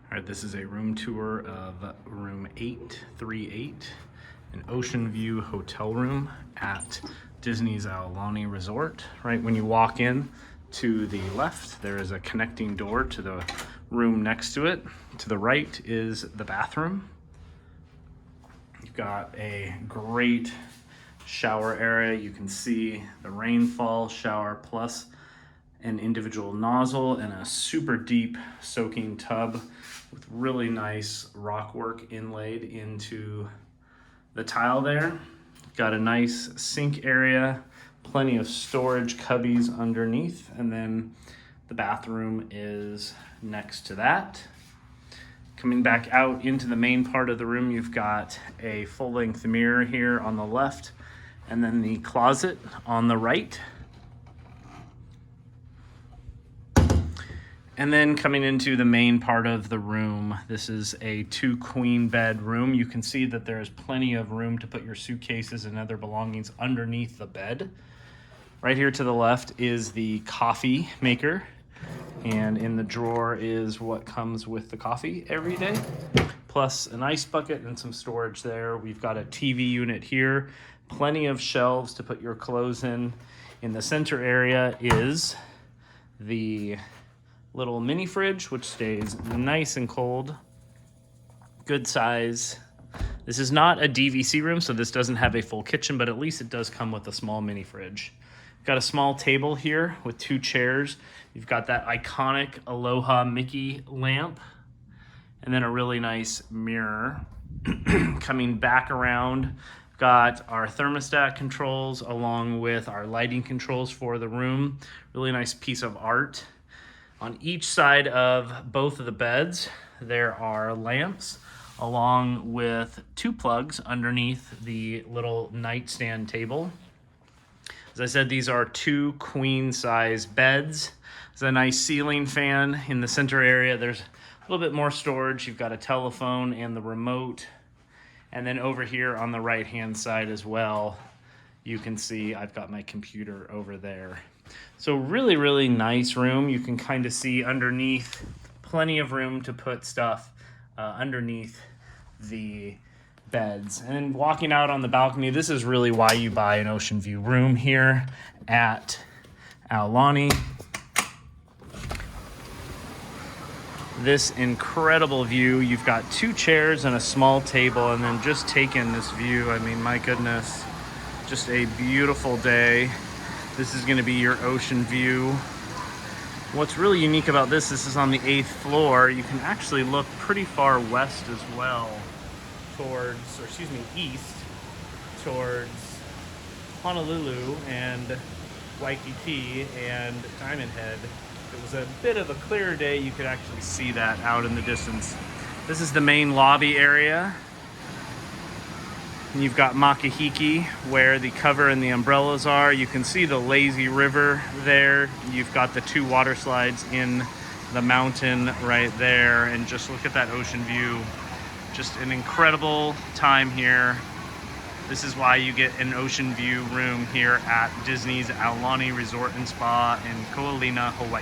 All right, this is a room tour of room 838, an ocean view hotel room at Disney's Aulani Resort. Right when you walk in to the left, there is a connecting door to the room next to it. To the right is the bathroom. You've got a great shower area. You can see the rainfall shower plus an individual nozzle and a super deep soaking tub with really nice rock work inlaid into the tile there. Got a nice sink area, plenty of storage cubbies underneath, and then the bathroom is next to that. Coming back out into the main part of the room, you've got a full-length mirror here on the left, and then the closet on the right. And then coming into the main part of the room, this is a 2-queen bed room. You can see that there's plenty of room to put your suitcases and other belongings underneath the bed. Right here to the left is the coffee maker. And in the drawer is what comes with the coffee every day, plus an ice bucket and some storage there. We've got a TV unit here, plenty of shelves to put your clothes in. In the center area is the little mini fridge, which stays nice and cold. Good size. This is not a DVC room, so this doesn't have a full kitchen, but at least it does come with a small mini fridge. Got a small table here with 2 chairs. You've got that iconic Aloha Mickey lamp, and then a really nice mirror. Coming back around, got our thermostat controls along with our lighting controls for the room. Really nice piece of art. On each side of both of the beds, there are lamps along with 2 plugs underneath the little nightstand table. As I said, these are 2 queen size beds. There's a nice ceiling fan in the center area. There's a little bit more storage. You've got a telephone and the remote. And then over here on the right-hand side as well, you can see I've got my computer over there. So really, really nice room. You can kind of see underneath, plenty of room to put stuff underneath the beds. And walking out on the balcony, this is really why you buy an ocean view room here at Aulani. This incredible view. You've got 2 chairs and a small table, and then just taking this view, I mean, my goodness, just a beautiful day. This is going to be your ocean view. What's really unique about this is on the 8th floor. You can actually look pretty far west as well east towards Honolulu and Waikiki and Diamond Head. If it was a bit of a clearer day, you could actually see that out in the distance. This is the main lobby area. And you've got Makahiki, where the cover and the umbrellas are. You can see the lazy river there. You've got the 2 water slides in the mountain right there. And just look at that ocean view. Just an incredible time here. This is why you get an ocean view room here at Disney's Aulani Resort and Spa in Ko Olina, Hawaii.